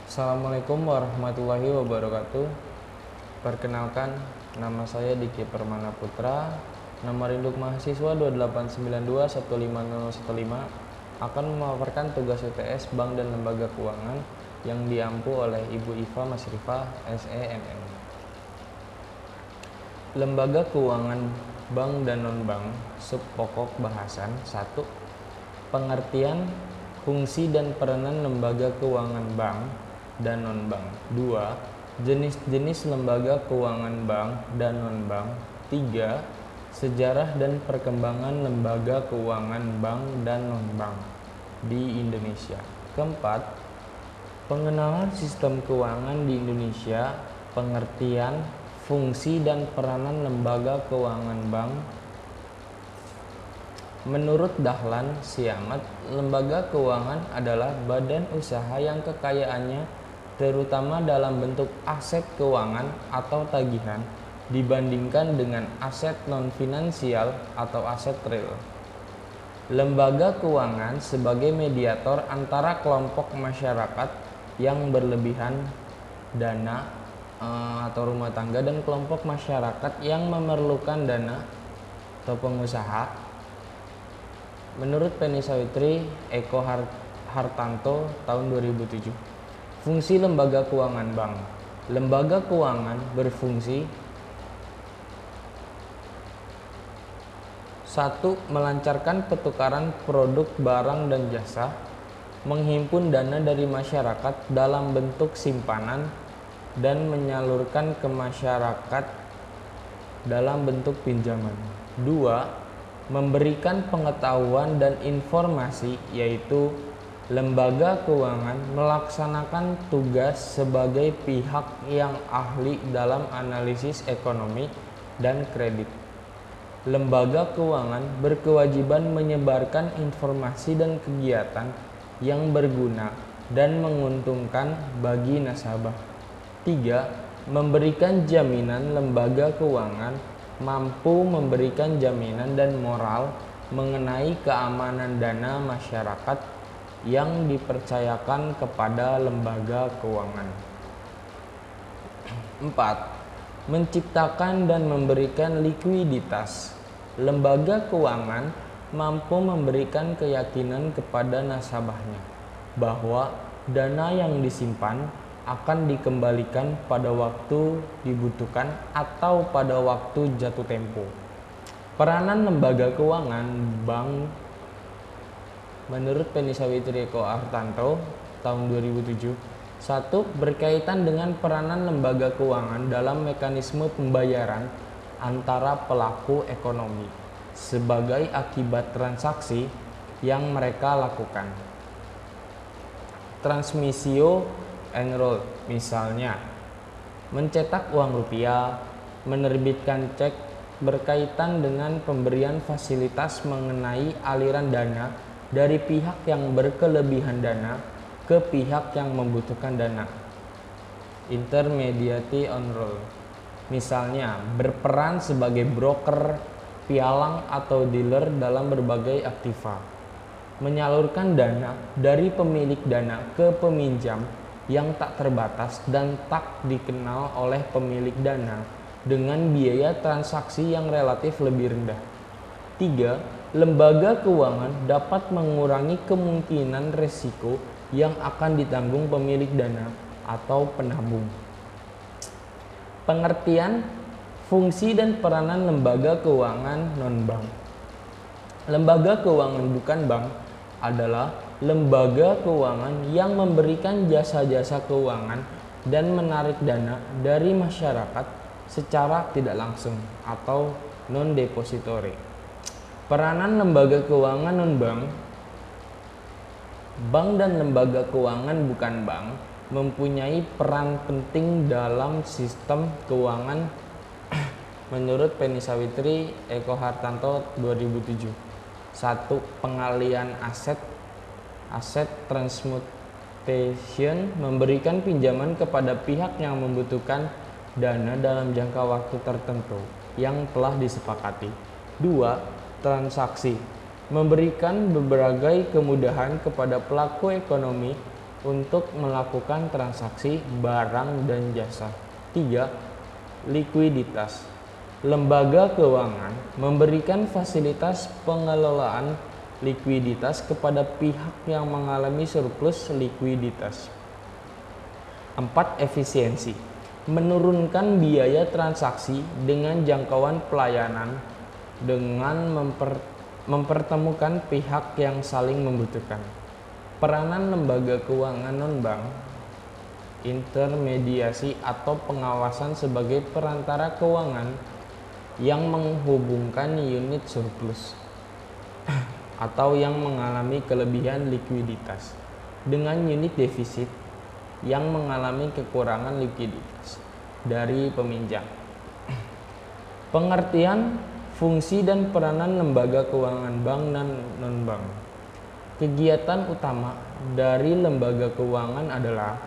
Assalamualaikum warahmatullahi wabarakatuh. Perkenalkan, nama saya Diki Permana Putra. Nomor induk mahasiswa 2892150015 akan memaparkan tugas UTS Bank dan Lembaga Keuangan yang diampu oleh Ibu Iva Masrifah, SEMM. Lembaga Keuangan Bank dan Non-Bank. Subpokok bahasan 1. Pengertian, fungsi dan peranan lembaga keuangan bank dan non-bank. 2. Jenis-jenis lembaga keuangan bank dan non-bank. 3. Sejarah dan perkembangan lembaga keuangan bank dan non-bank di Indonesia. Keempat, pengenalan sistem keuangan di Indonesia, pengertian, fungsi dan peranan lembaga keuangan bank. Menurut Dahlan Siamat, lembaga keuangan adalah badan usaha yang kekayaannya terutama dalam bentuk aset keuangan atau tagihan dibandingkan dengan aset non-finansial atau aset real. Lembaga keuangan sebagai mediator antara kelompok masyarakat yang berlebihan dana atau rumah tangga dan kelompok masyarakat yang memerlukan dana atau pengusaha. Menurut Penny Sawitri Eko Hartanto tahun 2007. Fungsi lembaga keuangan bank. Lembaga keuangan berfungsi 1. Melancarkan pertukaran produk barang dan jasa, menghimpun dana dari masyarakat dalam bentuk simpanan dan menyalurkan ke masyarakat dalam bentuk pinjaman. 2. Memberikan pengetahuan dan informasi, yaitu lembaga keuangan melaksanakan tugas sebagai pihak yang ahli dalam analisis ekonomi dan kredit. Lembaga keuangan berkewajiban menyebarkan informasi dan kegiatan yang berguna dan menguntungkan bagi nasabah. 3. Memberikan jaminan. Lembaga keuangan mampu memberikan jaminan dan moral mengenai keamanan dana masyarakat yang dipercayakan kepada lembaga keuangan. 4. Menciptakan dan memberikan likuiditas. Lembaga keuangan mampu memberikan keyakinan kepada nasabahnya bahwa dana yang disimpan akan dikembalikan pada waktu dibutuhkan atau pada waktu jatuh tempo. Peranan lembaga keuangan bank menurut Penny Sawitri Eko Hartanto tahun 2007. 1. Berkaitan dengan peranan lembaga keuangan dalam mekanisme pembayaran antara pelaku ekonomi sebagai akibat transaksi yang mereka lakukan. Transmisio enroll, misalnya mencetak uang rupiah, menerbitkan cek berkaitan dengan pemberian fasilitas mengenai aliran dana dari pihak yang berkelebihan dana ke pihak yang membutuhkan dana. Intermediate enroll, misalnya berperan sebagai broker, pialang atau dealer dalam berbagai aktiva, menyalurkan dana dari pemilik dana ke peminjam yang tak terbatas dan tak dikenal oleh pemilik dana dengan biaya transaksi yang relatif lebih rendah. 3. Lembaga keuangan dapat mengurangi kemungkinan resiko yang akan ditanggung pemilik dana atau penabung. Pengertian, fungsi dan peranan lembaga keuangan non-bank. Lembaga keuangan bukan bank adalah lembaga keuangan yang memberikan jasa-jasa keuangan dan menarik dana dari masyarakat secara tidak langsung atau non-depository. Peranan lembaga keuangan non-bank. Bank dan lembaga keuangan bukan bank mempunyai peran penting dalam sistem keuangan menurut Penny Sawitri Eko Hartanto 2007. 1. Pengalian aset transmutation, memberikan pinjaman kepada pihak yang membutuhkan dana dalam jangka waktu tertentu yang telah disepakati. 2. Transaksi, memberikan berbagai kemudahan kepada pelaku ekonomi untuk melakukan transaksi barang dan jasa. 3. Likuiditas. Lembaga keuangan memberikan fasilitas pengelolaan likuiditas kepada pihak yang mengalami surplus likuiditas. 4. Efisiensi. Menurunkan biaya transaksi dengan jangkauan pelayanan dengan mempertemukan pihak yang saling membutuhkan. Peranan lembaga keuangan non-bank, intermediasi atau pengawasan sebagai perantara keuangan yang menghubungkan unit surplus atau yang mengalami kelebihan likuiditas dengan unit defisit yang mengalami kekurangan likuiditas dari peminjam. Pengertian, fungsi dan peranan lembaga keuangan bank dan non-bank. Kegiatan utama dari lembaga keuangan adalah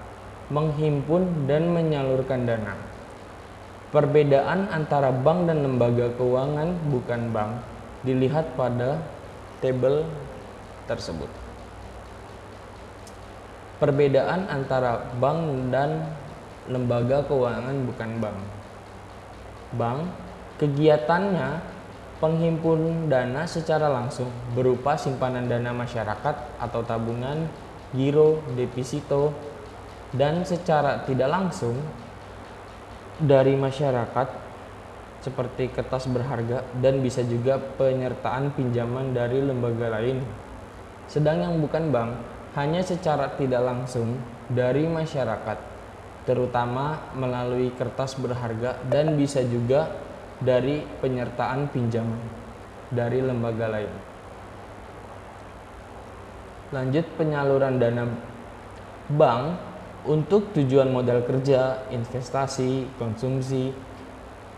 menghimpun dan menyalurkan dana. Perbedaan antara bank dan lembaga keuangan bukan bank dilihat pada tabel tersebut. Perbedaan antara bank dan lembaga keuangan bukan bank. Bank, kegiatannya penghimpun dana secara langsung berupa simpanan dana masyarakat atau tabungan, giro, deposito, dan secara tidak langsung dari masyarakat seperti kertas berharga dan bisa juga penyertaan pinjaman dari lembaga lain. Sedang yang bukan bank hanya secara tidak langsung dari masyarakat, terutama melalui kertas berharga dan bisa juga dari penyertaan pinjaman dari lembaga lain. Lanjut, penyaluran dana bank untuk tujuan modal kerja, investasi, konsumsi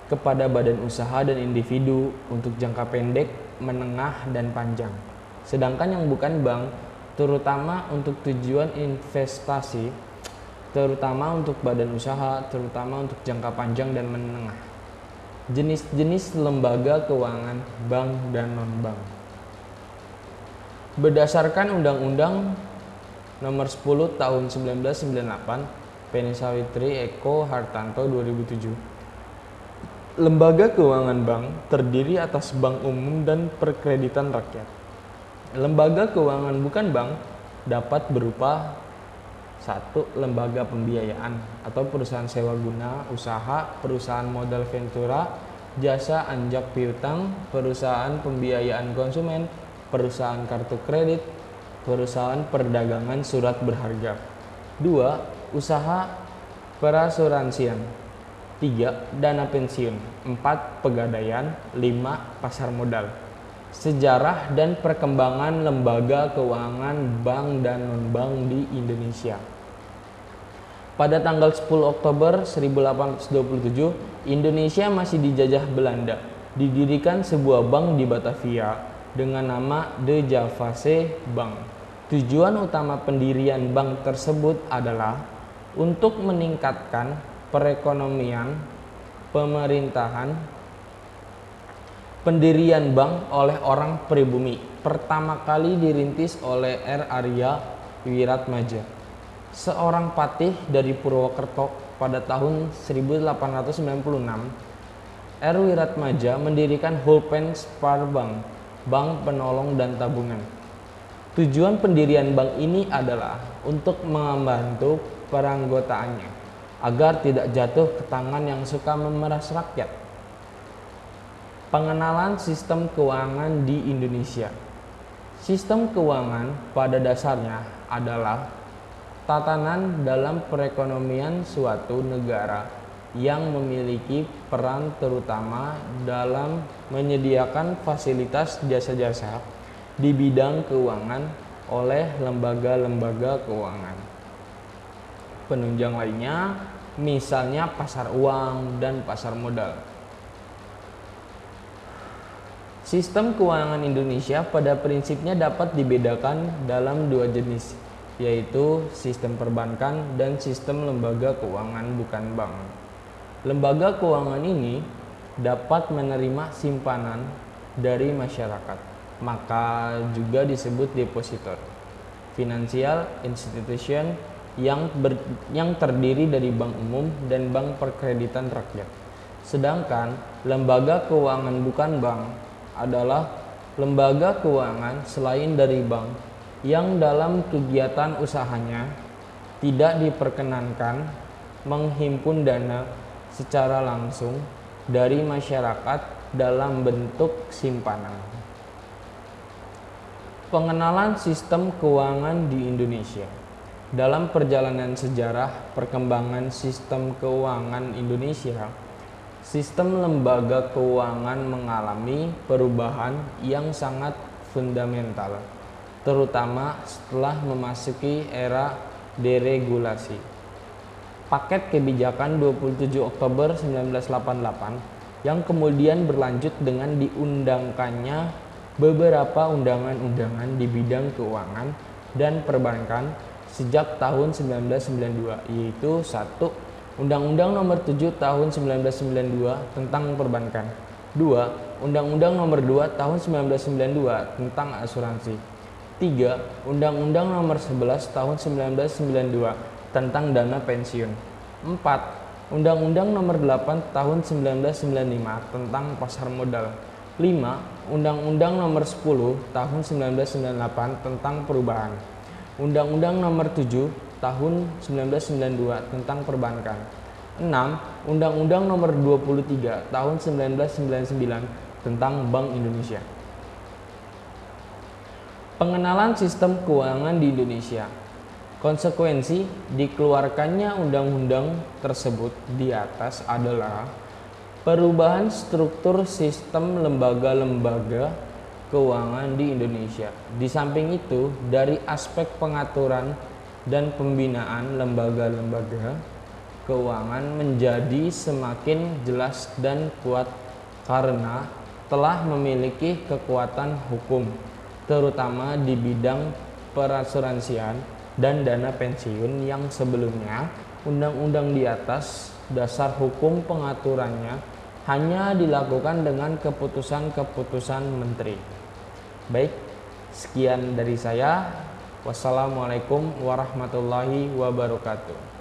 kepada badan usaha dan individu untuk jangka pendek, menengah, dan panjang. Sedangkan yang bukan bank terutama untuk tujuan investasi, terutama untuk badan usaha, terutama untuk jangka panjang dan menengah. Jenis-jenis lembaga keuangan bank dan non-bank. Berdasarkan Undang-Undang Nomor 10 Tahun 1998, Penny Sawitri Eko Hartanto 2007. Lembaga keuangan bank terdiri atas bank umum dan perkreditan rakyat. Lembaga keuangan bukan bank dapat berupa 1. Lembaga pembiayaan atau perusahaan sewa guna usaha, perusahaan modal ventura, jasa anjak piutang, perusahaan pembiayaan konsumen, perusahaan kartu kredit, perusahaan perdagangan surat berharga. 2. Usaha perasuransian. 3. Dana pensiun. 4. Pegadaian. 5. Pasar modal. Sejarah dan perkembangan lembaga keuangan bank dan non-bank di Indonesia. Pada tanggal 10 Oktober 1827, Indonesia masih dijajah Belanda. Didirikan sebuah bank di Batavia dengan nama De Javase Bank. Tujuan utama pendirian bank tersebut adalah untuk meningkatkan perekonomian pemerintahan. Pendirian bank oleh orang pribumi pertama kali dirintis oleh R. Arya Wiratmaja, seorang patih dari Purwokerto pada tahun 1896. R. Wiratmaja mendirikan Hulpenspar Bank, bank penolong dan tabungan. Tujuan pendirian bank ini adalah untuk membantu peranggotaannya agar tidak jatuh ke tangan yang suka memeras rakyat. Pengenalan sistem keuangan di Indonesia. Sistem keuangan pada dasarnya adalah tatanan dalam perekonomian suatu negara yang memiliki peran terutama dalam menyediakan fasilitas jasa-jasa di bidang keuangan oleh lembaga-lembaga keuangan. Penunjang lainnya misalnya pasar uang dan pasar modal. Sistem keuangan Indonesia pada prinsipnya dapat dibedakan dalam dua jenis, yaitu sistem perbankan dan sistem lembaga keuangan bukan bank. Lembaga keuangan ini dapat menerima simpanan dari masyarakat, maka juga disebut depositor. financial institution yang terdiri dari bank umum dan bank perkreditan rakyat. Sedangkan lembaga keuangan bukan bank adalah lembaga keuangan selain dari bank yang dalam kegiatan usahanya tidak diperkenankan menghimpun dana secara langsung dari masyarakat dalam bentuk simpanan. Pengenalan sistem keuangan di Indonesia. Dalam perjalanan sejarah perkembangan sistem keuangan Indonesia, sistem lembaga keuangan mengalami perubahan yang sangat fundamental, terutama setelah memasuki era deregulasi. Paket kebijakan 27 Oktober 1988 yang kemudian berlanjut dengan diundangkannya beberapa undangan-undangan di bidang keuangan dan perbankan sejak tahun 1992, yaitu 1. Undang-Undang Nomor 7 Tahun 1992 tentang Perbankan. 2. Undang-Undang Nomor 2 Tahun 1992 tentang Asuransi. 3. Undang-Undang Nomor 11 Tahun 1992 tentang Dana Pensiun. 4. Undang-Undang Nomor 8 Tahun 1995 tentang Pasar Modal. 5. Undang-Undang Nomor 10 Tahun 1998 tentang Perubahan. Undang-Undang Nomor 7 Tahun 1992 tentang Perbankan. 6. Undang-Undang Nomor 23 Tahun 1999 tentang Bank Indonesia. Pengenalan sistem keuangan di Indonesia. Konsekuensi dikeluarkannya undang-undang tersebut di atas adalah perubahan struktur sistem lembaga-lembaga keuangan di Indonesia. Di samping itu, dari aspek pengaturan dan pembinaan lembaga-lembaga keuangan menjadi semakin jelas dan kuat karena telah memiliki kekuatan hukum, terutama di bidang perasuransian dan dana pensiun yang sebelumnya undang-undang di atas dasar hukum pengaturannya hanya dilakukan dengan keputusan-keputusan menteri. Baik, sekian dari saya. Wassalamualaikum warahmatullahi wabarakatuh.